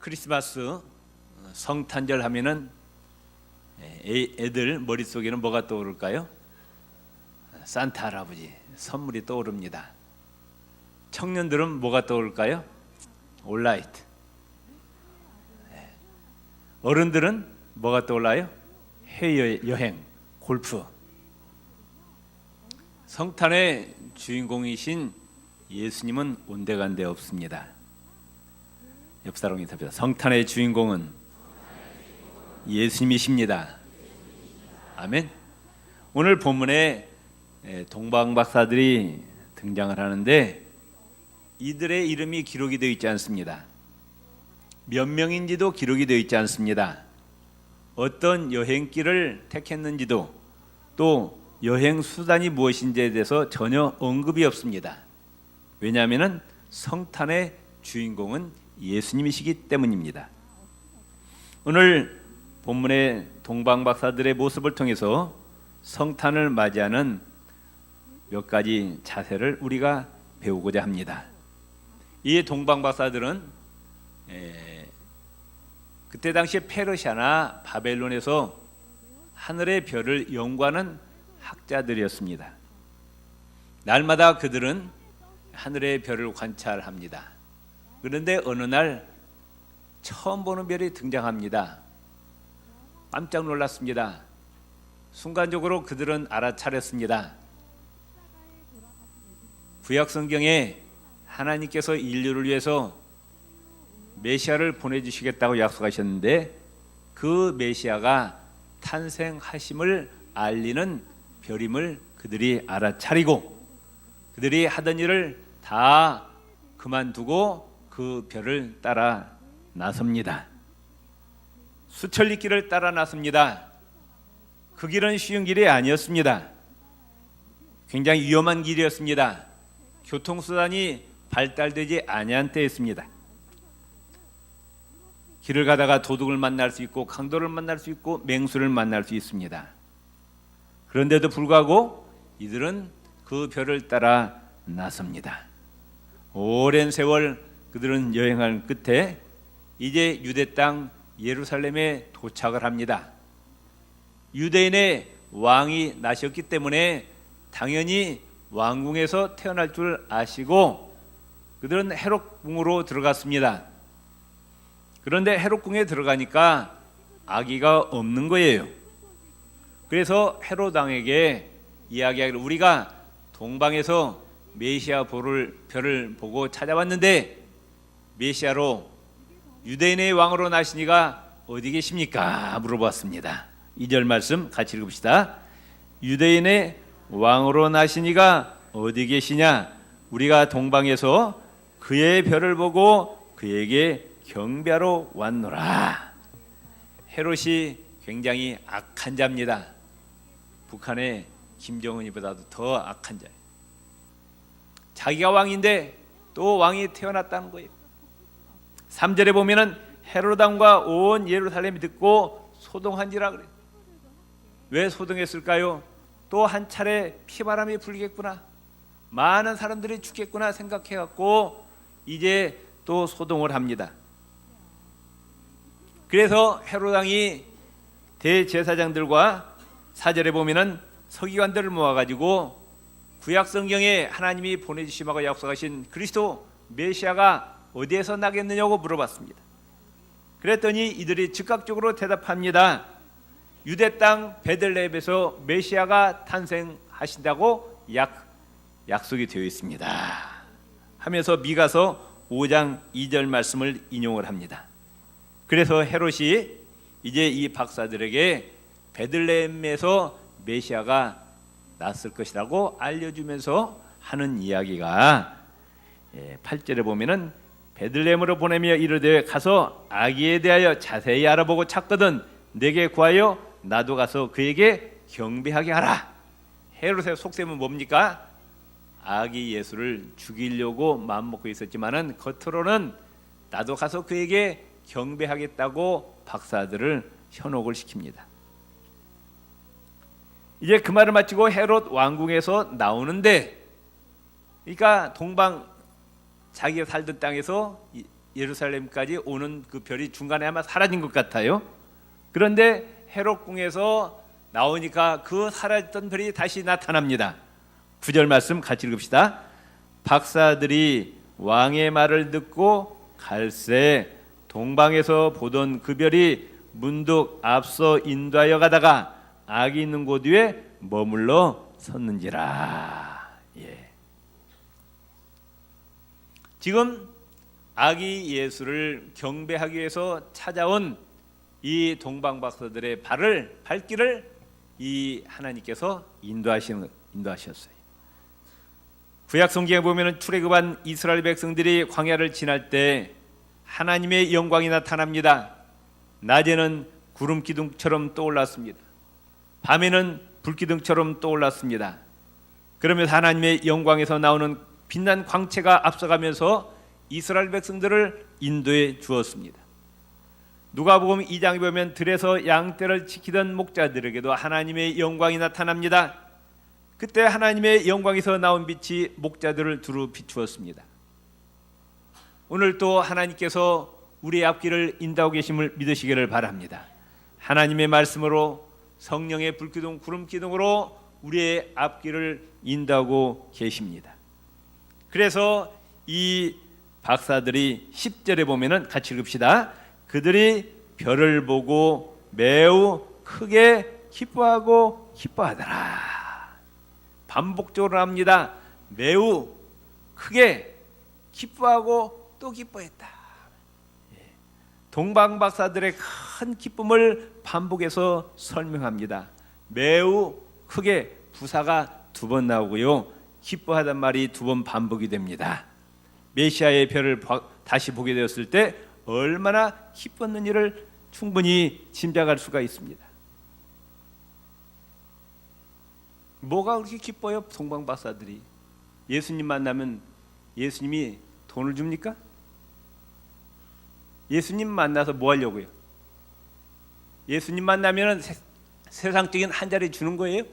크리스마스 성탄절 하면은 애들 머릿속에는 뭐가 떠오를까요? 산타 할아버지 선물이 떠오릅니다. 청년들은 뭐가 떠오를까요? 온라이트. 어른들은 뭐가 떠올라요? 해외여행, 골프. 성탄의 주인공이신 예수님은 온데간데 없습니다. 옆 사람이 답니다. 성탄의 주인공은 예수님이십니다. 아멘. 오늘 본문에 동방박사들이 등장을 하는데 이들의 이름이 기록이 되어 있지 않습니다. 몇 명인지도 기록이 되어 있지 않습니다. 어떤 여행길을 택했는지도 또 여행 수단이 무엇인지에 대해서 전혀 언급이 없습니다. 왜냐하면 성탄의 주인공은 예수님이시기 때문입니다. 오늘 본문의 동방박사들의 모습을 통해서 성탄을 맞이하는 몇 가지 자세를 우리가 배우고자 합니다. 이 동방박사들은 그때 당시에 페르시아나 바벨론에서 하늘의 별을 연구하는 학자들이었습니다. 날마다 그들은 하늘의 별을 관찰합니다. 그런데 어느 날 처음 보는 별이 등장합니다. 깜짝 놀랐습니다. 순간적으로 그들은 알아차렸습니다. 구약 성경에 하나님께서 인류를 위해서 메시아를 보내주시겠다고 약속하셨는데 그 메시아가 탄생하심을 알리는 별임을 그들이 알아차리고 그들이 하던 일을 다 그만두고 그 별을 따라 나섭니다. 수천리 길을 따라 나섭니다. 그 길은 쉬운 길이 아니었습니다. 굉장히 위험한 길이었습니다. 교통수단이 발달되지 아니한 때였습니다. 길을 가다가 도둑을 만날 수 있고 강도를 만날 수 있고 맹수를 만날 수 있습니다. 그런데도 불구하고 이들은 그 별을 따라 나섭니다. 오랜 세월 그들은 여행한 끝에 이제 유대 땅 예루살렘에 도착을 합니다. 유대인의 왕이 나셨기 때문에 당연히 왕궁에서 태어날 줄 아시고 그들은 헤롯궁으로 들어갔습니다. 그런데 헤롯궁에 들어가니까 아기가 없는 거예요. 그래서 헤롯 왕에게 이야기하기를 우리가 동방에서 메시아 별을 보고 찾아왔는데 메시아로 유대인의 왕으로 나시니가 어디 계십니까? 물어봤습니다. 2절 말씀 같이 읽읍시다. 유대인의 왕으로 나시니가 어디 계시냐? 우리가 동방에서 그의 별을 보고 그에게 경배하러 왔노라. 헤롯이 굉장히 악한 자입니다. 북한의 김정은이보다도 더 악한 자예요. 자기가 왕인데 또 왕이 태어났다는 거예요. 3절에 보면은 헤롯 왕과 온 예루살렘이 듣고 소동한지라 그래요. 왜 소동했을까요? 또 한 차례 피바람이 불겠구나, 많은 사람들이 죽겠구나 생각해갖고 이제 또 소동을 합니다. 그래서 헤롯 왕이 대제사장들과 4절에 보면은 서기관들을 모아가지고 구약 성경에 하나님이 보내주시마고 약속하신 그리스도 메시아가 어디에서 나겠느냐고 물어봤습니다. 그랬더니 이들이 즉각적으로 대답합니다. 유대 땅 베들레헴에서 메시아가 탄생하신다고 약속이 되어 있습니다 하면서 미가서 5장 2절 말씀을 인용을 합니다. 그래서 헤롯이 이제 이 박사들에게 베들레헴에서 메시아가 났을 것이라고 알려주면서 하는 이야기가 8절에 보면은 베들레헴으로 보내며 이르되 가서 아기에 대하여 자세히 알아보고 찾거든 내게 구하여 나도 가서 그에게 경배하게 하라. 헤롯의 속셈은 뭡니까? 아기 예수를 죽이려고 마음먹고 있었지만은 겉으로는 나도 가서 그에게 경배하겠다고 박사들을 현혹을 시킵니다. 이제 그 말을 마치고 헤롯 왕궁에서 나오는데, 그러니까 동방 자기가 살던 땅에서 예루살렘까지 오는 그 별이 중간에 아마 사라진 것 같아요. 그런데 헤롯 궁에서 나오니까 그 사라졌던 별이 다시 나타납니다. 9절 말씀 같이 읽읍시다. 박사들이 왕의 말을 듣고 갈새 동방에서 보던 그 별이 문득 앞서 인도하여 가다가 악이 있는 곳 위에 머물러 섰는지라. 지금 아기 예수를 경배하기 위해서 찾아온 이 동방박사들의 발길을 이 하나님께서 인도하셨어요. 구약 성경에 보면은 출애굽한 이스라엘 백성들이 광야를 지날 때 하나님의 영광이 나타납니다. 낮에는 구름 기둥처럼 떠올랐습니다. 밤에는 불기둥처럼 떠올랐습니다. 그러면서 하나님의 영광에서 나오는 빛난 광채가 앞서가면서 이스라엘 백성들을 인도해 주었습니다. 누가복음 2장에 보면 들에서 양떼를 지키던 목자들에게도 하나님의 영광이 나타납니다. 그때 하나님의 영광에서 나온 빛이 목자들을 두루 비추었습니다. 오늘 또 하나님께서 우리의 앞길을 인도하고 계심을 믿으시기를 바랍니다. 하나님의 말씀으로 성령의 불기둥 구름기둥으로 우리의 앞길을 인도하고 계십니다. 그래서 이 박사들이 10절에 보면은 같이 읽읍시다. 그들이 별을 보고 매우 크게 기뻐하고 기뻐하더라. 반복적으로 합니다. 매우 크게 기뻐하고 또 기뻐했다. 동방박사들의 큰 기쁨을 반복해서 설명합니다. 매우 크게 부사가 2번 나오고요. 기뻐하단 말이 2번 반복이 됩니다. 메시아의 별을 다시 보게 되었을 때 얼마나 기뻤는지를 충분히 짐작할 수가 있습니다. 뭐가 그렇게 기뻐요? 동방박사들이 예수님 만나면 예수님이 돈을 줍니까? 예수님 만나서 뭐 하려고요? 예수님 만나면 세상적인 한 자리 주는 거예요?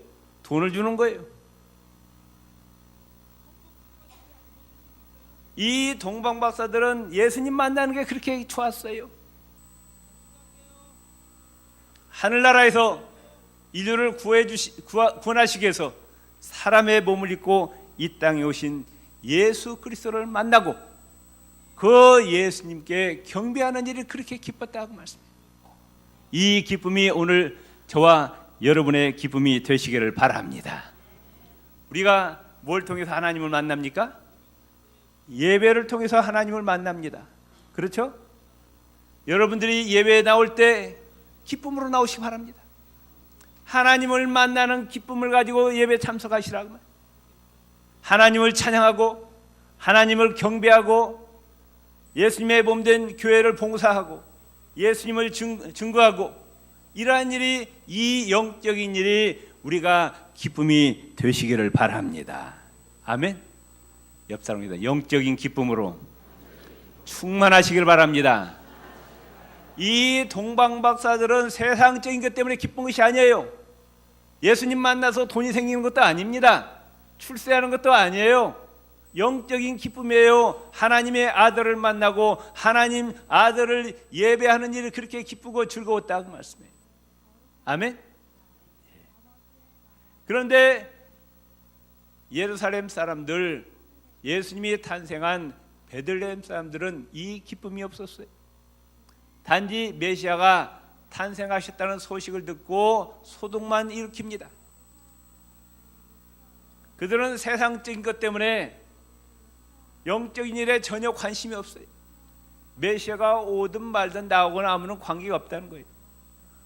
돈을 주는 거예요? 이 동방박사들은 예수님 만나는 게 그렇게 좋았어요. 하늘나라에서 인류를 구원하시기 위해서 사람의 몸을 입고 이 땅에 오신 예수 그리스도를 만나고 그 예수님께 경배하는 일이 그렇게 기뻤다고 말씀해요. 이 기쁨이 오늘 저와 여러분의 기쁨이 되시기를 바랍니다. 우리가 뭘 통해서 하나님을 만납니까? 예배를 통해서 하나님을 만납니다. 그렇죠? 여러분들이 예배에 나올 때 기쁨으로 나오시기 바랍니다. 하나님을 만나는 기쁨을 가지고 예배 참석하시라고 말이에요. 하나님을 찬양하고 하나님을 경배하고 예수님의 몸된 교회를 봉사하고 예수님을 증거하고 이러한 일이 이 영적인 일이 우리가 기쁨이 되시기를 바랍니다. 아멘. 옆 사람입니다. 영적인 기쁨으로 충만하시길 바랍니다. 이 동방박사들은 세상적인 것 때문에 기쁜 것이 아니에요. 예수님 만나서 돈이 생기는 것도 아닙니다. 출세하는 것도 아니에요. 영적인 기쁨이에요. 하나님의 아들을 만나고 하나님 아들을 예배하는 일이 그렇게 기쁘고 즐거웠다고 말씀해요. 아멘. 그런데 예루살렘 사람들, 예수님이 탄생한 베들레헴 사람들은 이 기쁨이 없었어요. 단지 메시아가 탄생하셨다는 소식을 듣고 소동만 일으킵니다. 그들은 세상적인 것 때문에 영적인 일에 전혀 관심이 없어요. 메시아가 오든 말든 나오거나 아무런 관계가 없다는 거예요.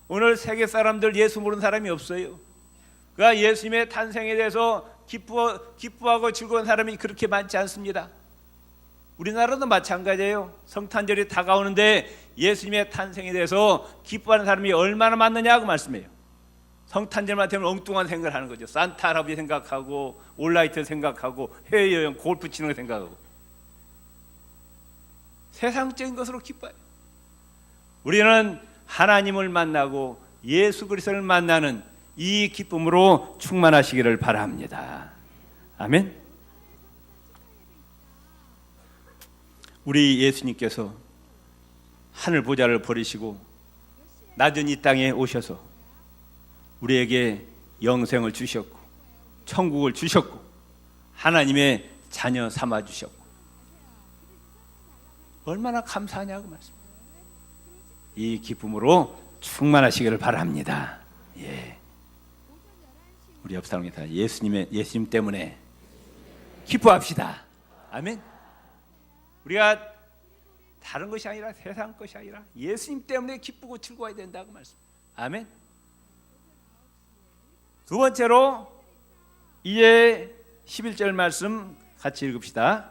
오늘 세계 사람들 예수 모르는 사람이 없어요. 그러니까 예수님의 탄생에 대해서 기뻐하고 즐거운 사람이 그렇게 많지 않습니다. 우리나라도 마찬가지예요. 성탄절이 다가오는데 예수님의 탄생에 대해서 기뻐하는 사람이 얼마나 많느냐고 말씀해요. 성탄절만 되면 엉뚱한 생각을 하는 거죠. 산타 할아버지 생각하고 올라이트 생각하고 해외여행 골프 치는 거 생각하고 세상적인 것으로 기뻐해요. 우리는 하나님을 만나고 예수 그리스도를 만나는 이 기쁨으로 충만하시기를 바랍니다. 아멘. 우리 예수님께서 하늘 보좌를 버리시고 낮은 이 땅에 오셔서 우리에게 영생을 주셨고 천국을 주셨고 하나님의 자녀 삼아 주셨고 얼마나 감사하냐고 말씀. 이 기쁨으로 충만하시기를 바랍니다. 예. 우리 옆 사람이 다 예수님 때문에 기뻐합시다. 아멘. 우리가 다른 것이 아니라 세상 것이 아니라 예수님 때문에 기쁘고 즐거워야 된다고 말씀. 아멘. 두 번째로 이제 11절 말씀 같이 읽읍시다.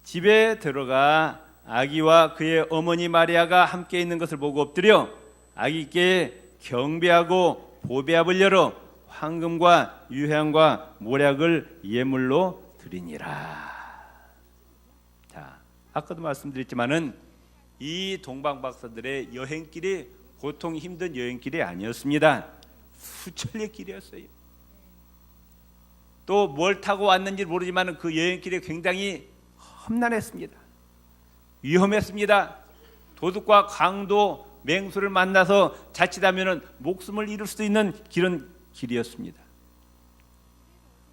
집에 들어가 아기와 그의 어머니 마리아가 함께 있는 것을 보고 엎드려 아기께 경배하고 보배압을 열어 황금과 유향과 모략을 예물로 드리니라. 자, 아까도 말씀드렸지만은 이 동방박사들의 여행길이 보통 힘든 여행길이 아니었습니다. 수천리의 길이었어요. 또 뭘 타고 왔는지 모르지만 그 여행길이 굉장히 험난했습니다. 위험했습니다. 도둑과 강도, 맹수를 만나서 자칫하면 목숨을 잃을 수도 있는 그런 길이었습니다.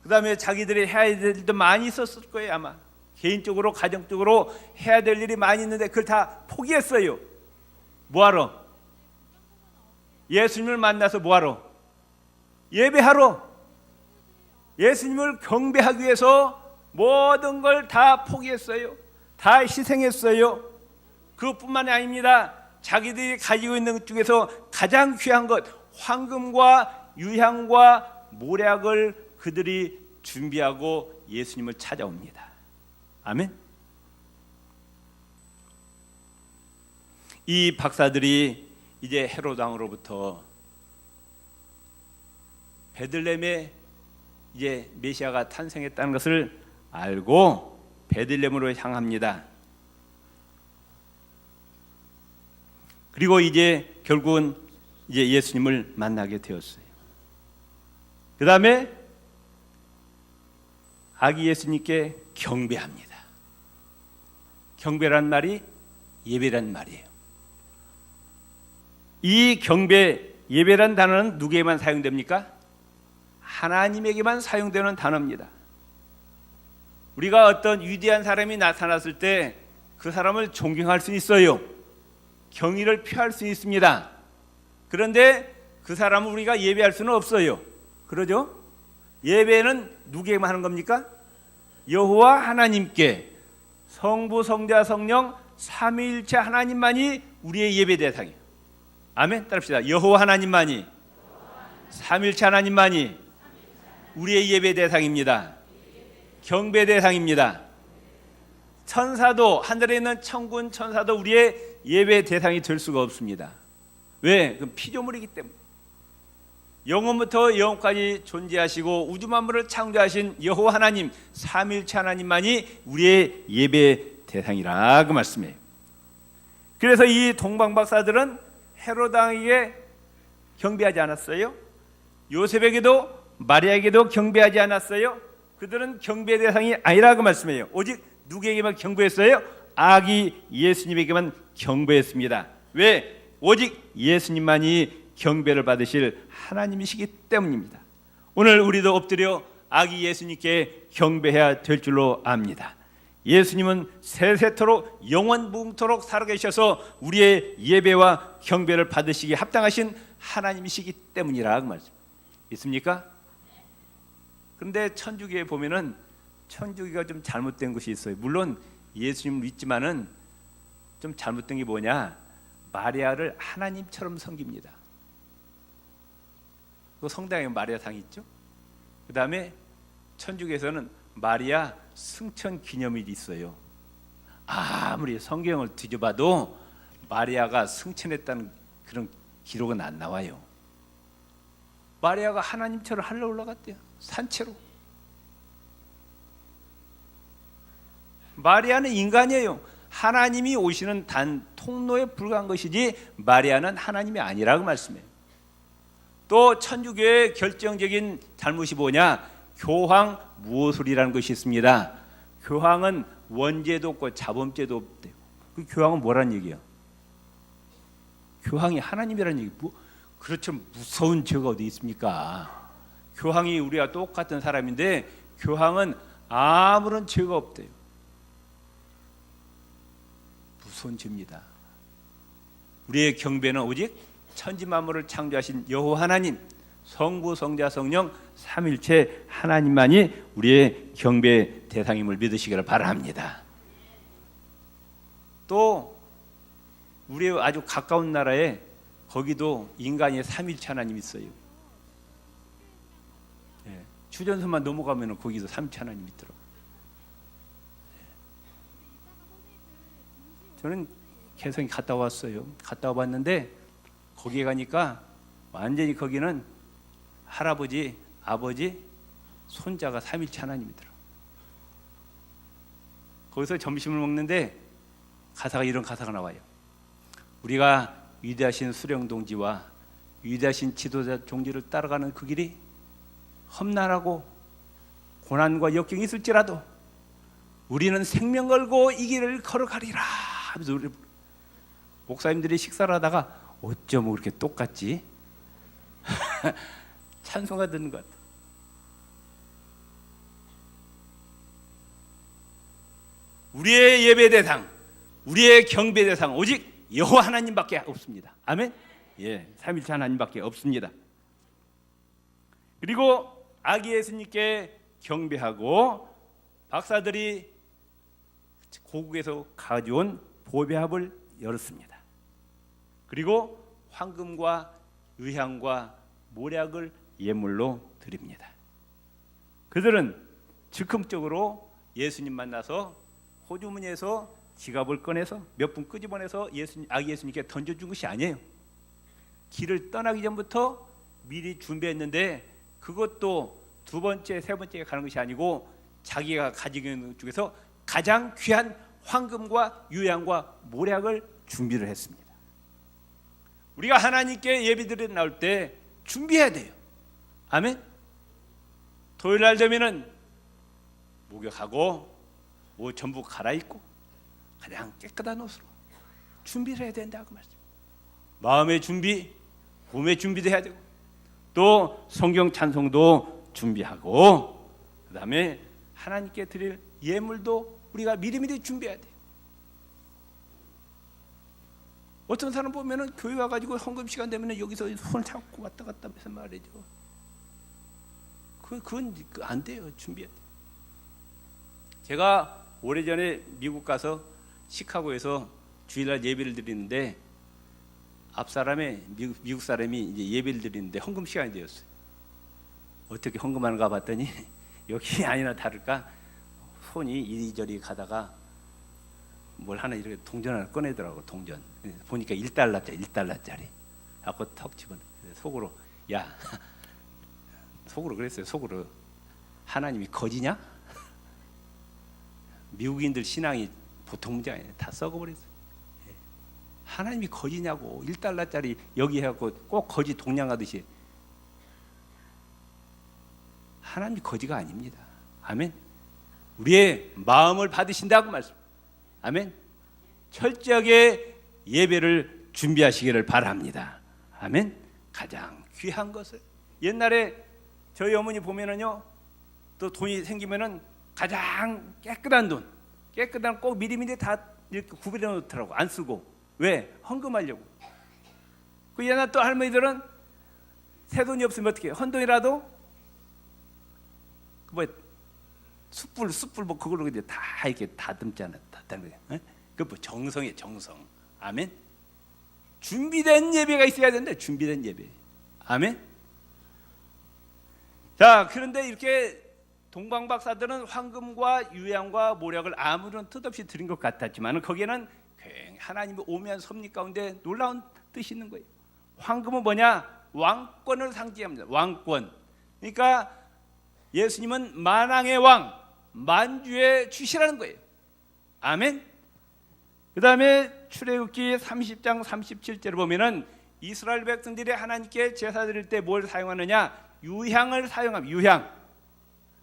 그 다음에 자기들이 해야 될 일도 많이 있었을 거예요. 아마 개인적으로 가정적으로 해야 될 일이 많이 있는데 그걸 다 포기했어요. 뭐하러? 예수님을 만나서 뭐하러? 예배하러. 예수님을 경배하기 위해서 모든 걸 다 포기했어요. 다 희생했어요. 그것뿐만이 아닙니다. 자기들이 가지고 있는 것 중에서 가장 귀한 것 황금과 유향과 모략을 그들이 준비하고 예수님을 찾아옵니다. 아멘. 이 박사들이 이제 헤롯 왕으로부터 베들레헴에 이제 메시아가 탄생했다는 것을 알고 베들레헴으로 향합니다. 그리고 이제 결국은 이제 예수님을 만나게 되었어요. 그 다음에 아기 예수님께 경배합니다. 경배란 말이 예배란 말이에요. 이 경배, 예배란 단어는 누구에게만 사용됩니까? 하나님에게만 사용되는 단어입니다. 우리가 어떤 위대한 사람이 나타났을 때 그 사람을 존경할 수 있어요. 경의를 표할 수 있습니다. 그런데 그 사람을 우리가 예배할 수는 없어요. 그러죠? 예배는 누구에게만 하는 겁니까? 여호와 하나님께, 성부, 성자, 성령 삼위일체 하나님만이 우리의 예배 대상이에요. 아멘. 따릅시다. 여호와 하나님만이, 삼위일체 하나님만이 우리의 예배 대상입니다. 경배 대상입니다. 천사도, 하늘에 있는 천군 천사도 우리의 예배 대상이 될 수가 없습니다. 왜? 그건 피조물이기 때문에. 영원부터 영원까지 존재하시고 우주 만물을 창조하신 여호와 하나님, 삼위일체 하나님만이 우리의 예배 대상이라 그 말씀이에요. 그래서 이 동방박사들은 헤롯 왕에게 경배하지 않았어요. 요셉에게도 마리아에게도 경배하지 않았어요. 그들은 경배 대상이 아니라 그 말씀이에요. 오직 누구에게만 경배했어요? 아기 예수님에게만 경배했습니다. 왜? 오직 예수님만이 경배를 받으실 하나님이시기 때문입니다. 오늘 우리도 엎드려 아기 예수님께 경배해야 될 줄로 압니다. 예수님은 세세토록 영원무궁토록 살아계셔서 우리의 예배와 경배를 받으시기에 합당하신 하나님이시기 때문이라 그 말씀. 있습니까? 그런데 천주교에 보면은 천주교가 좀 잘못된 것이 있어요. 물론 예수님을 믿지만은 좀 잘못된 게 뭐냐? 마리아를 하나님처럼 섬깁니다. 그 성당에 마리아 상이 있죠. 그 다음에 천주교에서는 마리아 승천 기념일이 있어요. 아무리 성경을 뒤져봐도 마리아가 승천했다는 그런 기록은 안 나와요. 마리아가 하나님처럼 하늘에 올라갔대요. 산채로. 마리아는 인간이에요. 하나님이 오시는 단 통로에 불과한 것이지 마리아는 하나님이 아니라고 말씀해요. 또 천주교의 결정적인 잘못이 뭐냐? 교황 무오술이라는 것이 있습니다. 교황은 원죄도 없고 자범죄도 없대요. 그 교황은 뭐란 얘기야? 교황이 하나님이라는 얘기 그렇죠. 무서운 죄가 어디 있습니까? 교황이 우리와 똑같은 사람인데 교황은 아무런 죄가 없대요. 무서운 죄입니다. 우리의 경배는 오직 천지 만물을 창조하신 여호와 하나님, 성부, 성자, 성령 삼일체 하나님만이 우리의 경배 대상임을 믿으시기를 바랍니다. 또 우리의 아주 가까운 나라에 거기도 인간이 삼일체 하나님이 있어요. 예, 휴전선만 넘어가면 거기도 삼일체 하나님이 있더라고요. 저는 개성에 갔다 왔어요. 갔다 와봤는데 거기에 가니까 완전히 거기는 할아버지, 아버지, 손자가 삼일체 하나님이더라고요. 거기서 점심을 먹는데 이런 가사가 나와요. 우리가 위대하신 수령동지와 위대하신 지도자 종지를 따라가는 그 길이 험난하고 고난과 역경이 있을지라도 우리는 생명 걸고 이 길을 걸어가리라 하면서 우리 목사님들이 식사를 하다가 어쩜 그렇게 똑같지? 찬송가 듣는 것 같아. 우리의 예배 대상, 우리의 경배 대상 오직 여호와 하나님밖에 없습니다. 아멘. 예, 삼일체 하나님밖에 없습니다. 그리고 아기 예수님께 경배하고 박사들이 고국에서 가져온 보배합을 열었습니다. 그리고 황금과 의향과 모략을 예물로 드립니다. 그들은 즉흥적으로 예수님 만나서 호주머니에서 지갑을 꺼내서 몇 분 끄집어내서 아기 예수님께 던져준 것이 아니에요. 길을 떠나기 전부터 미리 준비했는데 그것도 두 번째, 세 번째에 가는 것이 아니고 자기가 가지고 있는 중에서 가장 귀한 황금과 유향과 모략을 준비를 했습니다. 우리가 하나님께 예배드리러 나올 때 준비해야 돼요. 아멘. 토요일 날 되면은 목욕하고 옷 전부 갈아입고 가장 깨끗한 옷으로 준비를 해야 된다고 말씀. 마음의 준비, 몸의 준비도 해야 되고 또 성경 찬송도 준비하고 그다음에 하나님께 드릴 예물도 우리가 미리미리 준비해야 돼요. 어떤 사람 보면은 교회 와가지고 헌금 시간 되면은 여기서 손 잡고 왔다 갔다 해서 말이죠. 그건 안 돼요. 준비해야 돼요. 제가 오래전에 미국 가서 시카고에서 주일날 예배를 드리는데 앞 사람의 미국 사람이 이제 예배를 드리는데 헌금 시간이 되었어요. 어떻게 헌금하는가 봤더니 여기 아니나 다를까 손이 이리저리 가다가 뭘 하나 이렇게 동전 하나 꺼내더라고. 동전 보니까 1달러짜리 갖고 턱 집어넣어. 속으로 야 속으로 그랬어요. 속으로 하나님이 거지냐? 미국인들 신앙이 보통 문제 아니에요. 다 썩어버렸어요. 하나님이 거지냐고. 1달러짜리 여기 해갖고 꼭 거지 동냥하듯이. 하나님이 거지가 아닙니다. 아멘. 우리의 마음을 받으신다고 말씀. 아멘. 철저하게 예배를 준비하시기를 바랍니다. 아멘. 가장 귀한 것을. 옛날에 저희 어머니 보면은요, 또 돈이 생기면은 가장 깨끗한 돈, 깨끗한 꼭 미리미리 다 이렇게 구비해 놓더라고. 안 쓰고. 왜? 헌금하려고. 그 옛날 또 할머니들은 새 돈이 없으면 어떻게 해? 헌돈이라도 뭐 숯불 뭐 그걸로 이제 다 이렇게 다듬잖아. 그 뭐 정성이에요, 정성. 아멘. 준비된 예배가 있어야 되는데 준비된 예배. 아멘. 자, 그런데 이렇게 동방박사들은 황금과 유향과 모략을 아무런 뜻 없이 드린 것 같았지만 거기에는 굉장히 하나님의 오묘한 섭리 가운데 놀라운 뜻이 있는 거예요. 황금은 뭐냐? 왕권을 상징합니다. 왕권. 그러니까 예수님은 만왕의 왕, 만주의 주시라는 거예요. 아멘. 그 다음에 출애굽기 30장 37절을 보면은 이스라엘 백성들이 하나님께 제사 드릴 때 뭘 사용하느냐? 유향을 사용합니다. 유향.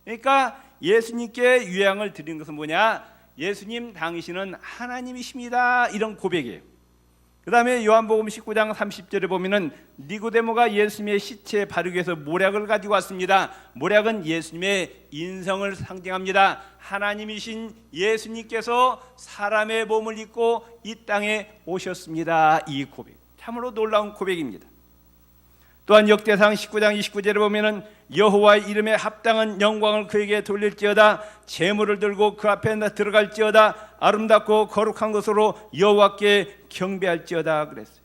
그러니까 예수님께 유향을 드리는 것은 뭐냐? 예수님 당신은 하나님이십니다. 이런 고백이에요. 그 다음에 요한복음 19장 30절에 보면은 니고데모가 예수님의 시체에 바르기 위해서 모략을 가지고 왔습니다. 모략은 예수님의 인성을 상징합니다. 하나님이신 예수님께서 사람의 몸을 입고 이 땅에 오셨습니다. 이 고백, 참으로 놀라운 고백입니다. 또한 역대상 19장 29절에 보면은 여호와의 이름에 합당한 영광을 그에게 돌릴지어다, 제물을 들고 그 앞에 들어갈지어다, 아름답고 거룩한 것으로 여호와께 경배할지어다 그랬어요.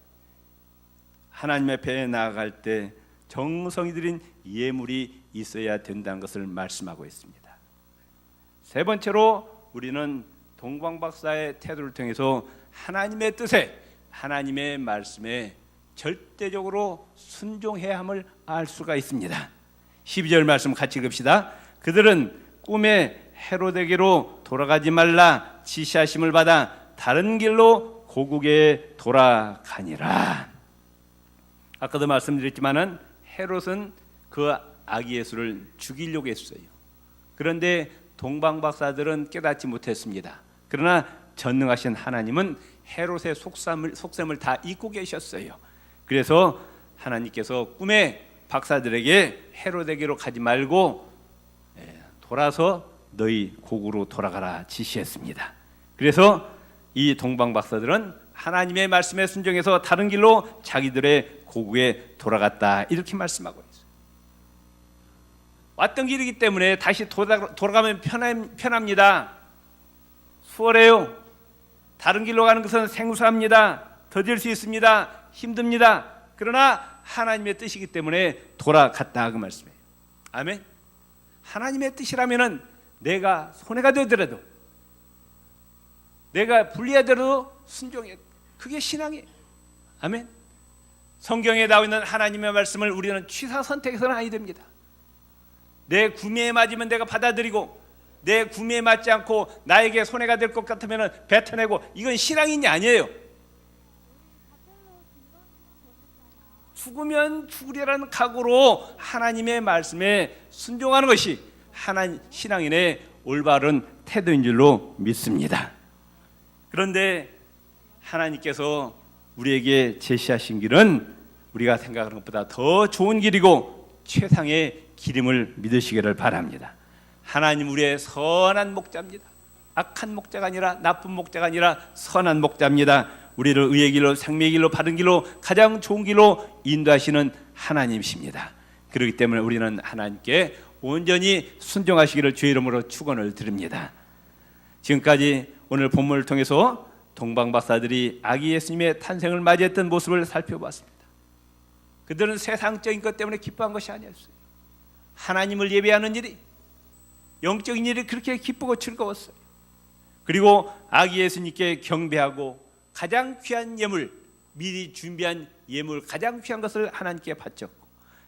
하나님 앞에 나아갈 때 정성이 들인 예물이 있어야 된다는 것을 말씀하고 있습니다. 세 번째로 우리는 동방박사의 태도를 통해서 하나님의 뜻에, 하나님의 말씀에 절대적으로 순종해야 함을 알 수가 있습니다. 12절 말씀 같이 읽읍시다. 그들은 꿈에 헤로데게로 돌아가지 말라 지시하심을 받아 다른 길로 고국에 돌아가니라. 아까도 말씀드렸지만은 헤롯은 그 아기 예수를 죽이려고 했어요. 그런데 동방박사들은 깨닫지 못했습니다. 그러나 전능하신 하나님은 헤롯의 속셈을 다 잊고 계셨어요. 그래서 하나님께서 꿈에 박사들에게 헤로데게로 가지 말고 돌아서 너희 고국으로 돌아가라 지시했습니다. 그래서 이 동방 박사들은 하나님의 말씀에 순종해서 다른 길로 자기들의 고국에 돌아갔다, 이렇게 말씀하고 있어요. 왔던 길이기 때문에 다시 돌아가면 편합니다. 수월해요. 다른 길로 가는 것은 생소합니다. 더딜 수 있습니다. 힘듭니다. 그러나 하나님의 뜻이기 때문에 돌아갔다 그 말씀이에요. 아멘. 하나님의 뜻이라면은 내가 손해가 되더라도, 내가 불리하더라도 순종해. 그게 신앙이에요. 아멘. 성경에 나와 있는 하나님의 말씀을 우리는 취사 선택해서는 아니 됩니다. 내 구미에 맞으면 내가 받아들이고, 내 구미에 맞지 않고 나에게 손해가 될 것 같으면 뱉어내고, 이건 신앙인이 아니에요. 죽으면 죽으리라는 각오로 하나님의 말씀에 순종하는 것이 신앙인의 올바른 태도인 줄로 믿습니다. 그런데 하나님께서 우리에게 제시하신 길은 우리가 생각하는 것보다 더 좋은 길이고 최상의 길임을 믿으시기를 바랍니다. 하나님 우리의 선한 목자입니다. 악한 목자가 아니라, 나쁜 목자가 아니라 선한 목자입니다. 우리를 의의 길로, 생명의 길로, 바른 길로, 가장 좋은 길로 인도하시는 하나님이십니다. 그렇기 때문에 우리는 하나님께 온전히 순종하시기를 주의 이름으로 축원을 드립니다. 지금까지 오늘 본문을 통해서 동방박사들이 아기 예수님의 탄생을 맞이했던 모습을 살펴봤습니다. 그들은 세상적인 것 때문에 기뻐한 것이 아니었어요. 하나님을 예배하는 일이, 영적인 일이 그렇게 기쁘고 즐거웠어요. 그리고 아기 예수님께 경배하고 가장 귀한 예물, 미리 준비한 예물, 가장 귀한 것을 하나님께 바쳤고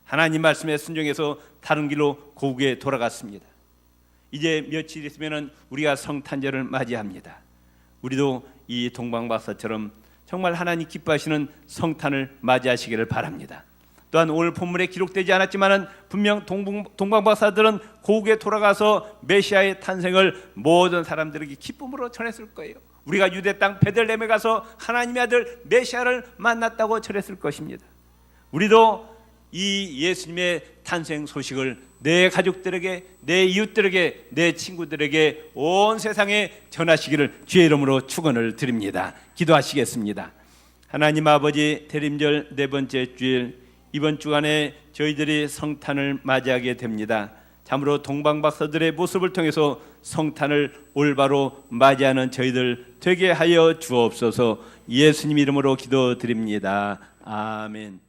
하나님 말씀에 순종해서 다른 길로 고국에 돌아갔습니다. 이제 며칠 있으면 우리가 성탄절을 맞이합니다. 우리도 이 동방박사처럼 정말 하나님 기뻐하시는 성탄을 맞이하시기를 바랍니다. 또한 오늘 본문에 기록되지 않았지만 분명 동방박사들은 고국에 돌아가서 메시아의 탄생을 모든 사람들에게 기쁨으로 전했을 거예요. 우리가 유대 땅 베들레헴에 가서 하나님의 아들 메시아를 만났다고 전했을 것입니다. 우리도 이 예수님의 탄생 소식을 내 가족들에게, 내 이웃들에게, 내 친구들에게 온 세상에 전하시기를 주의 이름으로 축원을 드립니다. 기도하시겠습니다. 하나님 아버지, 대림절 네 번째 주일, 이번 주간에 저희들이 성탄을 맞이하게 됩니다. 참으로 동방박사들의 모습을 통해서 성탄을 올바로 맞이하는 저희들 되게 하여 주옵소서. 예수님 이름으로 기도드립니다. 아멘.